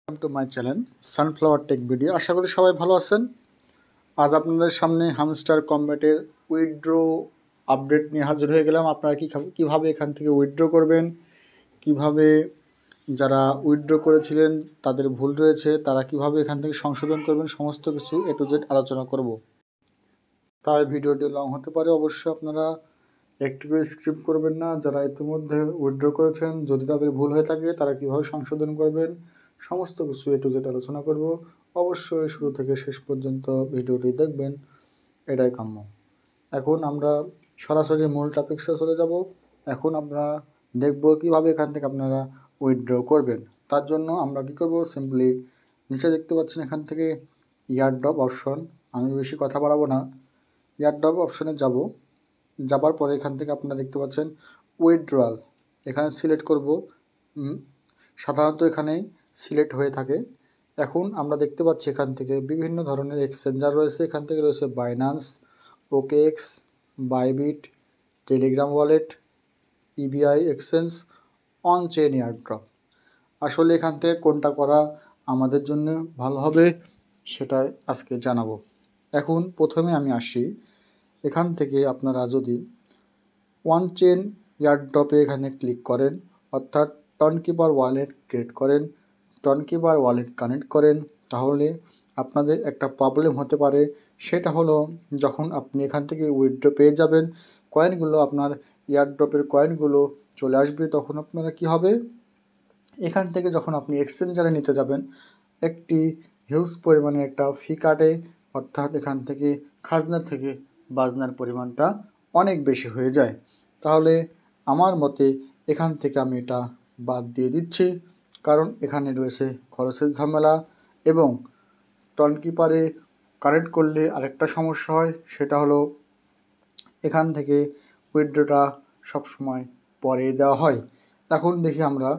Welcome to my channel Sunflower Tech video. আশা করি সবাই ভালো আছেন। আজ আপনাদের সামনে হামস্টার কম্ব্যাটের উইথড্র আপডেট নিয়ে হাজির হয়ে গেলাম। আপনারা কীভাবে এখান থেকে উইথড্র করবেন, কিভাবে যারা উইথড্র করেছিলেন তাদের ভুল রয়েছে তারা কিভাবে এখান থেকে সংশোধন করবেন, সমস্ত কিছু A to Z আলোচনা করব। তাই ভিডিওটি লং হতে পারে, অবশ্যই আপনারা একটু স্ক্রিপ্ট করবেন না। যারা ইতিমধ্যে উইথড্র করেছেন যদি তাদের ভুল হয়ে থাকে তারা কীভাবে সংশোধন করবেন, সমস্ত কিছু A to Z আলোচনা করব। অবশ্যই শুরু থেকে শেষ পর্যন্ত ভিডিওটি দেখবেন, এটাই কাম্য। এখন আমরা সরাসরি মূল টপিকসে চলে যাব। এখন আমরা দেখব কিভাবে এখান থেকে আপনারা উইথড্র করবেন। তার জন্য আমরা কি করব, সিম্পলি নিচে দেখতে পাচ্ছেন এখান থেকে এয়ারড্রপ অপশন। আমি বেশি কথা বাড়াবো না, এয়ারড্রপ অপশনে যাবার পরে এখান থেকে আপনারা দেখতে পাচ্ছেন উইথড্রয়াল, এখানে সিলেক্ট করব। সাধারণত এখানেই সিলেক্ট হয়ে থাকে। এখন আমরা দেখতে পাচ্ছি এখান থেকে বিভিন্ন ধরনের এক্সচেঞ্জার রয়েছে। এখান থেকে রয়েছে Binance, OKX, Bybit, Telegram wallet, EBI exchange, on chain airdrop. আসলে এখান থেকে কোনটা করা আমাদের জন্য ভালো হবে সেটাই আজকে জানাবো। এখন প্রথমে আমি আসি, এখান থেকে আপনারা যদি ওয়ান চেইন এয়ারড্রপে এখানে ক্লিক করেন, অর্থাৎ টনকিপার ওয়ালেট ক্রিয়েট করেন, টনকিপার ওয়ালেট কানেক্ট করেন, তাহলে আপনাদের একটা প্রবলেম হতে পারে। সেটা হলো যখন আপনি এখান থেকে উইথড্র পেয়ে যাবেন, কয়েনগুলো আপনার এয়ারড্রপের কয়েনগুলো চলে আসবে, তখন আপনারা কি হবে, এখান থেকে যখন আপনি এক্সচেঞ্জারে নিতে যাবেন একটি হিউজ পরিমাণে একটা ফি কাটে, অর্থাৎ এখান থেকে খাজনা থেকে বাজনার পরিমাণটা অনেক বেশি হয়ে যায়। তাহলে আমার মতে এখান থেকে আমি এটা বাদ দিয়ে দিচ্ছি, কারণ এখানে রয়েছে খরচের ঝামেলা এবং টনকিপারে কানেক্ট করলে আরেকটা সমস্যা হয়, সেটা হলো এখান থেকে উইথড্রটা সবসময় পরে দেওয়া হয়। এখন দেখি আমরা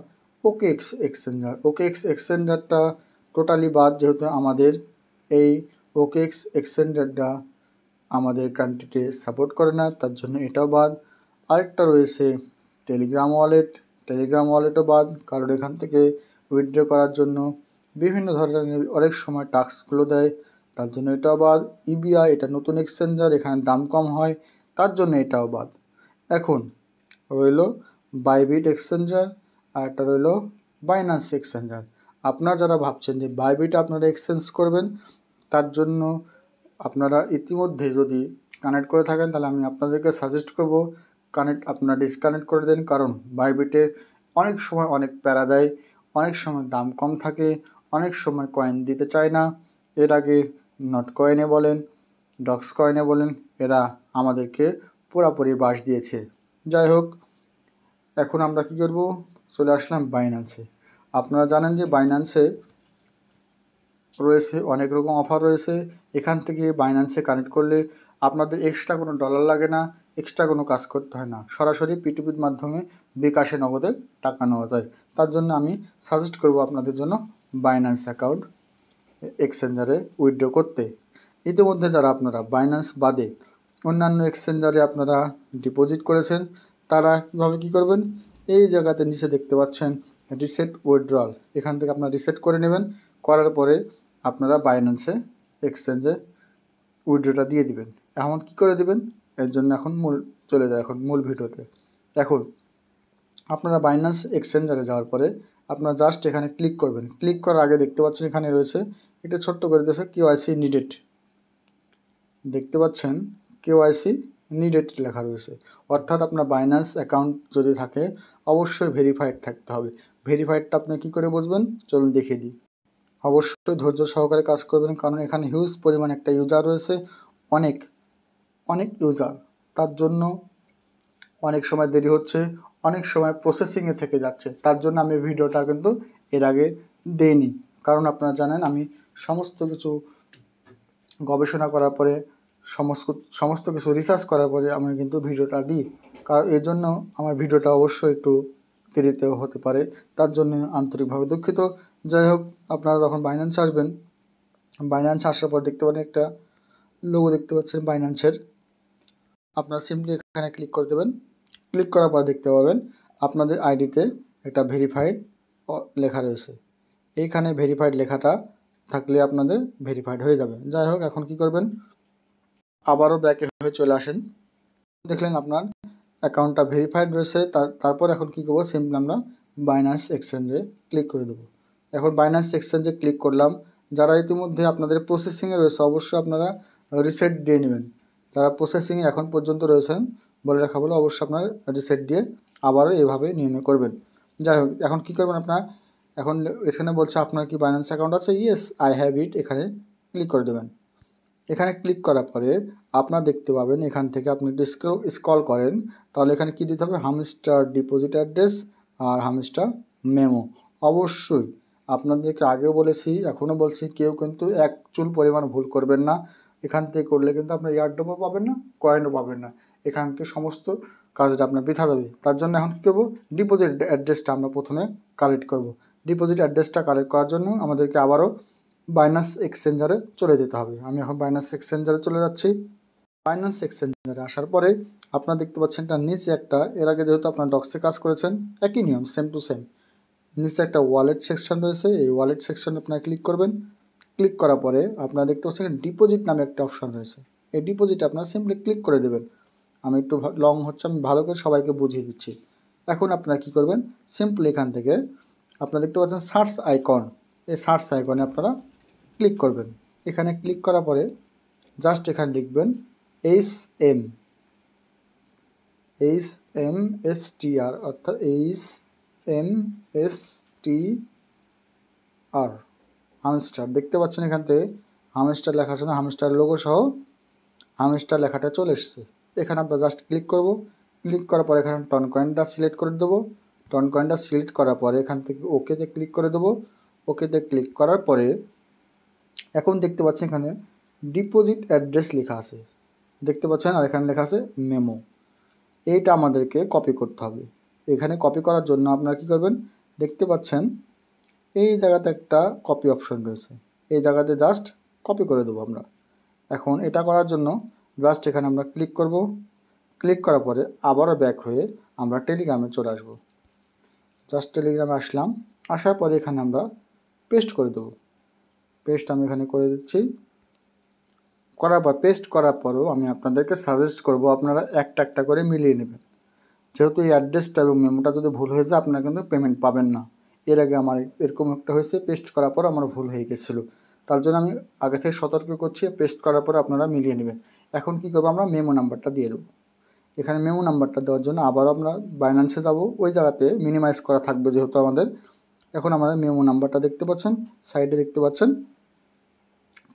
OKX এক্সচেঞ্জার। OKX এক্সচেঞ্জারটা টোটালি বাদ, যেহেতু আমাদের এই OKX এক্সচেঞ্জারটা আমাদের কান্ট্রিতে সাপোর্ট করে না, তার জন্য এটাও বাদ। আরেকটা রয়েছে টেলিগ্রাম ওয়ালেট, টেলিগ্রাম ওয়ালেটও বাদ, কারণ এখান থেকে উইথড্র করার জন্য বিভিন্ন ধরনের অনেক সময় টাস্কগুলো দেয়, তার জন্য এটাও বাদ। EBI এটা নতুন এক্সচেঞ্জার, এখানে দাম কম হয়, তার জন্য এটাও বাদ। এখন রইল বাইবিট এক্সচেঞ্জার আর একটা রইল বাইন্যান্স এক্সচেঞ্জার। আপনারা যারা ভাবছেন যে বাইবিট আপনারা এক্সচেঞ্জ করবেন, তার জন্য আপনারা ইতিমধ্যে যদি কানেক্ট করে থাকেন তাহলে আমি আপনাদেরকে সাজেস্ট করব আপনারা ডিসকানেক্ট করে দেন, কারণ বাইবিটে অনেক সময় অনেক প্যারা দেয়, অনেক সময় দাম কম থাকে, অনেক সময় কয়েন দিতে চায় না। এর আগে নট কয়েনে বলেন, ডক্স কয়েনে বলেন, এরা আমাদেরকে পুরোপুরি বাস দিয়েছে। যাই হোক, এখন আমরা কি করব, চলে আসলাম বাইন্যান্সে। আপনারা জানেন যে বাইন্যান্সে রয়েছে অনেক রকম অফার রয়েছে। এখান থেকে বাইন্যান্সে কানেক্ট করলে আপনাদের এক্সট্রা কোনো ডলার লাগে না, এক্সট্রা কোনো কাজ করতে হয় না, সরাসরি P2P মাধ্যমে বিকাশে নগদে টাকা নেওয়া যায়। তার জন্য আমি সাজেস্ট করব আপনাদের জন্য বাইন্যান্স অ্যাকাউন্ট এক্সচেঞ্জারে উইথড্র করতে। ইতিমধ্যে যারা আপনারা বাইন্যান্স বাদে অন্যান্য এক্সচেঞ্জারে আপনারা ডিপোজিট করেছেন, তারা কীভাবে কী করবেন, এই জায়গাতে নিচে দেখতে পাচ্ছেন রিসেট উইথড্রয়াল, এখান থেকে আপনারা রিসেট করে নেবেন। করার পরে আপনারা বাইন্যান্সে এক্সচেঞ্জে উইথড্রটা দিয়ে দিবেন। এখন কী করে দিবেন, এর জন্য এখন চলে যায় এখন মূল ভিডিওতে। এখন আপনারা বাইন্যান্স এক্সচেঞ্জারে যাওয়ার পরে আপনারা জাস্ট এখানে ক্লিক করবেন। ক্লিক করার আগে দেখতে পাচ্ছেন এখানে রয়েছে এটা ছোট্ট করে দিয়েছে KYC নিডেড, দেখতে পাচ্ছেন KYC নিডেড লেখা রয়েছে, অর্থাৎ আপনার বাইন্যান্স অ্যাকাউন্ট যদি থাকে অবশ্যই ভেরিফাইড থাকতে হবে। ভেরিফাইডটা আপনি কী করে বুঝবেন, চলুন দেখিয়ে দিই। অবশ্যই ধৈর্য সহকারে কাজ করবেন, কারণ এখানে হিউজ পরিমাণ একটা ইউজার রয়েছে, অনেক অনেক ইউজার, তার জন্য অনেক সময় দেরি হচ্ছে, অনেক সময় প্রসেসিংয়ে থেকে যাচ্ছে। তার জন্য আমি ভিডিওটা কিন্তু এর আগে দেইনি, কারণ আপনারা জানেন আমি সমস্ত কিছু গবেষণা করার পরে সমস্ত কিছু রিসার্চ করার পরে আমি কিন্তু ভিডিওটা দিই, কারণ এর জন্য আমার ভিডিওটা অবশ্যই একটু দেরিতেও হতে পারে, তার জন্য আন্তরিকভাবে দুঃখিত। যাই হোক, আপনারা যখন বাইন্যান্সে আসবেন, বাইন্যান্সে আসার পর দেখতে পারেন একটা লোগো দেখতে পাচ্ছেন বাইন্যান্সের, আপনারা সিম্পলি এখানে ক্লিক করে দেবেন। ক্লিক করার পর দেখতে পাবেন আপনাদের আইডিতে একটা ভেরিফাইড লেখা রয়েছে। এইখানে ভেরিফাইড লেখাটা থাকলে আপনাদের ভেরিফাইড হয়ে যাবে। যাই হোক, এখন কি করবেন, আবারও ব্যাকে হয়ে চলে আসেন। দেখলেন আপনার অ্যাকাউন্টটা ভেরিফাইড রয়েছে। তারপর এখন কি করবো, সিম্পলি আমরা বাইন্যান্স এক্সচেঞ্জে ক্লিক করে দেবো। এখন বাইন্যান্স এক্সচেঞ্জে ক্লিক করলাম। যারা ইতিমধ্যে আপনাদের প্রসেসিংয়ে রয়েছে অবশ্যই আপনারা রিসেট দিয়ে নেবেন। যারা প্রসেসিংয়ে এখন পর্যন্ত রয়েছেন বলে রাখা বলে অবশ্যই আপনার রিসেট দিয়ে আবারও এভাবে নিয়মে করবেন। যাই হোক, এখন কি করবেন আপনার, এখন এখানে বলছে আপনার কি বাইন্যান্স অ্যাকাউন্ট আছে, ইয়েস আই হ্যাভ ইট, এখানে ক্লিক করে দেবেন। এখানে ক্লিক করার পরে আপনারা দেখতে পাবেন এখান থেকে আপনি স্ক্রল করেন তাহলে এখানে কি দিতে হবে, হামস্টার ডিপোজিট অ্যাড্রেস আর হামস্টার মেমো। অবশ্যই আপনাদেরকে আগেও বলেছি এখনও বলছি, কেউ কিন্তু এক চুল পরিমাণ ভুল করবেন না। এখান থেকে করলে কিন্তু আপনার এয়ারড্রপও পাবেন না, কয়েনও পাবেন না। এখান থেকে সমস্ত কাজটা আপনার বৃথা যাবে। তার জন্য এখন কী করবো, ডিপোজিট অ্যাড্রেসটা আমরা প্রথমে কালেক্ট করব। ডিপোজিট অ্যাড্রেসটা কালেক্ট করার জন্য আমাদেরকে আবারও বাইন্যান্স এক্সচেঞ্জারে চলে যেতে হবে। আমি এখন বাইন্যান্স এক্সচেঞ্জারে চলে যাচ্ছি। বাইন্যান্স এক্সচেঞ্জারে আসার পরে আপনারা দেখতে পাচ্ছেন তার নিচে একটা, এর আগে যেহেতু আপনার ডক্সে কাজ করেছেন একই নিয়ম সেম টু সেম, নিচে একটা ওয়ালেট সেকশন রয়েছে। এই ওয়ালেট সেকশনে আপনারা ক্লিক করবেন। ক্লিক করার পরে আপনারা দেখতে পাচ্ছেন ডিপোজিট নামে একটা অপশন রয়েছে। এই ডিপোজিটে আপনারা সিম্পলি ক্লিক করে দেবেন। আমি একটু লং হচ্ছে, আমি ভালো করে সবাইকে বুঝিয়ে দিচ্ছি। এখন আপনারা কী করবেন, সিম্পলি এখান থেকে আপনারা দেখতে পাচ্ছেন সার্চ আইকন, এই সার্চ আইকনে আপনারা ক্লিক করবেন। এখানে ক্লিক করার পরে জাস্ট এখানে লিখবেন HMSTR অর্থাৎ HMSTR হামস্টার। দেখতে পাচ্ছেন এখান থেকে হামস্টার লেখা আছে না, হামস্টার লোগো সহ হামস্টার লেখাটা চলে এসেছে। এখানে আমরা জাস্ট ক্লিক করব। ক্লিক করার পরে এখানে টন কয়েনটা সিলেক্ট করে দেবো। টন কয়েনটা সিলেক্ট করার পরে এখান থেকে ওকেতে ক্লিক করে দেবো। ওকেতে ক্লিক করার পরে এখন দেখতে পাচ্ছেন এখানে ডিপোজিট অ্যাড্রেস লেখা আছে, দেখতে পাচ্ছেন, আর এখানে লেখা আছে মেমো। এইটা আমাদেরকে কপি করতে হবে। এখানে কপি করার জন্য আপনারা কী করবেন, দেখতে পাচ্ছেন এই জায়গাতে একটা কপি অপশন রয়েছে, এই জায়গাতে জাস্ট কপি করে দেবো আমরা। এখন এটা করার জন্য জাস্ট এখানে আমরা ক্লিক করব। ক্লিক করার পরে আবারও ব্যাক হয়ে আমরা টেলিগ্রামে চলে আসব। জাস্ট টেলিগ্রামে আসলাম, আসার পরে এখানে আমরা পেস্ট করে দেবো। পেস্ট আমি এখানে করে দিচ্ছি। করার পর পেস্ট করার পরও আমি আপনাদেরকে সাজেস্ট করব আপনারা একটা একটা করে মিলিয়ে নেবেন। যেহেতু এই অ্যাড্রেসটা এবং মেমোটা যদি ভুল হয়ে যায় আপনারা কিন্তু পেমেন্ট পাবেন না। এর আগে আমার এরকম একটা হয়েছে, পেস্ট করার পর আমার ভুল হয়ে গেছিলো। তার জন্য আমি আগে থেকে সতর্ক করছি, পেস্ট করার পরে আপনারা মিলিয়ে নেবেন। এখন কী করবো, আমরা মেমো নাম্বারটা দিয়ে দেবো। এখানে মেমো নাম্বারটা দেওয়ার জন্য আবারও আমরা বাইন্যান্সে যাব, ওই জায়গাতে মিনিমাইজ করা থাকবে যেহেতু আমাদের। এখন আমাদের মেমো নাম্বারটা দেখতে পাচ্ছেন, সাইডে দেখতে পাচ্ছেন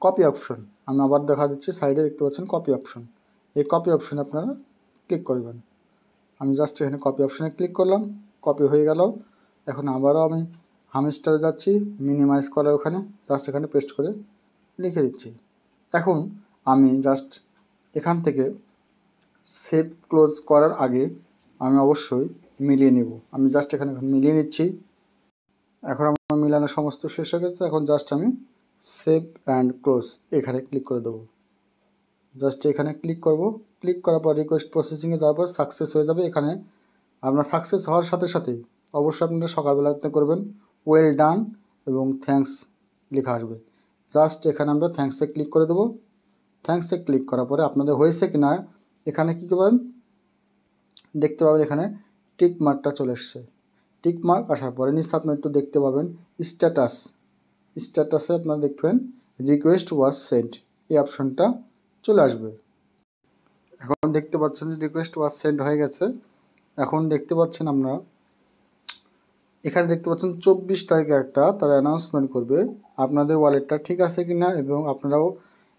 কপি অপশন। আমি আবার দেখা দিচ্ছি, সাইডে দেখতে পাচ্ছেন কপি অপশন। এই কপি অপশনে আপনারা ক্লিক করবেন। আমি জাস্ট এখানে কপি অপশনে ক্লিক করলাম, কপি হয়ে গেল। এখন আবারও আমি হামস্টারে যাচ্ছি, মিনিমাইজ করে ওখানে জাস্ট এখানে পেস্ট করে লিখে দিচ্ছি। এখন আমি জাস্ট এখান থেকে সেভ ক্লোজ করার আগে আমি অবশ্যই মিলিয়ে নেব। আমি জাস্ট এখানে মিলিয়ে নিচ্ছি। এখন আমার মিলানো সমস্ত শেষ হয়ে গেছে। এখন জাস্ট আমি সেভ অ্যান্ড ক্লোজ এখানে ক্লিক করে দেবো। জাস্ট এখানে ক্লিক করব। ক্লিক করার পর রিকোয়েস্ট প্রসেসিংয়ে যাওয়ার পর সাকসেস হয়ে যাবে। এখানে আপনার সাকসেস হওয়ার সাথে সাথেই অবশ্যই আপনারা সকালবেলাতে করবেন ওয়েল ডান এবং থ্যাঙ্কস লেখা আসবে। জাস্ট এখানে আমরা থ্যাঙ্কসে ক্লিক করে দেবো। থ্যাঙ্কসে ক্লিক করার পরে আপনাদের হয়েছে কি না এখানে কী করবেন দেখতে পাবেন, এখানে টিক মার্কটা চলে এসছে। টিক মার্ক আসার পরে নিচে আপনি একটু দেখতে পাবেন স্ট্যাটাসে আপনারা দেখবেন রিকোয়েস্ট ওয়াজ সেন্ড, এই অপশনটা চলে আসবে। এখন দেখতে পাচ্ছেন যে রিকোয়েস্ট ওয়াজ সেন্ড হয়ে গেছে। এখন দেখতে পাচ্ছেন আমরা এখানে দেখতে পাচ্ছেন 24 তারিখে একটা তারা অ্যানাউন্সমেন্ট করবে আপনাদের ওয়ালেটটা ঠিক আছে কি না এবং আপনারাও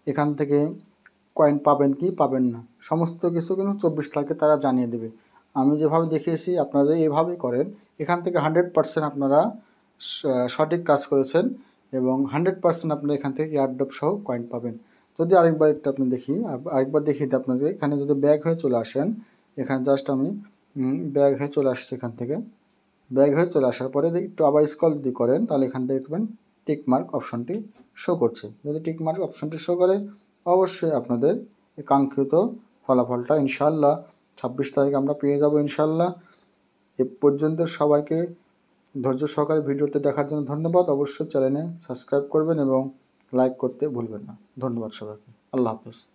এখান থেকে কয়েন পাবেন কি পাবেন না, সমস্ত কিছু কিন্তু 24 তারিখে তারা জানিয়ে দেবে। আমি যেভাবে দেখিয়েছি আপনারা যদি এভাবেই করেন এখান থেকে 100% আপনারা সঠিক কাজ করেছেন এবং 100% আপনারা এখান থেকে এয়ারড্রপ সহ কয়েন পাবেন। যদি আরেকবার একটু আপনি আরেকবার দেখিয়ে দিই আপনাদের, এখানে যদি ব্যাক হয়ে চলে আসেন, এখানে জাস্ট আমি ব্যাক হয়ে চলে আসছি। এখান থেকে ব্যাক হয়ে চলে আসার পরে একটু আবার স্ক্রল যদি করেন তাহলে এখান থেকে দেখবেন টিক মার্ক অপশনটি শো করছে। যদি টিক মার্ক অপশনটি শো করে অবশ্যই আপনাদের কাঙ্ক্ষিত ফলাফলটা ইনশাল্লাহ 26 তারিখ আমরা পেয়ে যাব ইনশাল্লাহ। এ পর্যন্ত সবাইকে ধৈর্য সহকারে ভিডিওতে দেখার জন্য ধন্যবাদ। অবশ্যই চ্যানেলে সাবস্ক্রাইব করবেন এবং লাইক করতে ভুলবেন না। ধন্যবাদ সবাইকে। আল্লাহ হাফেজ।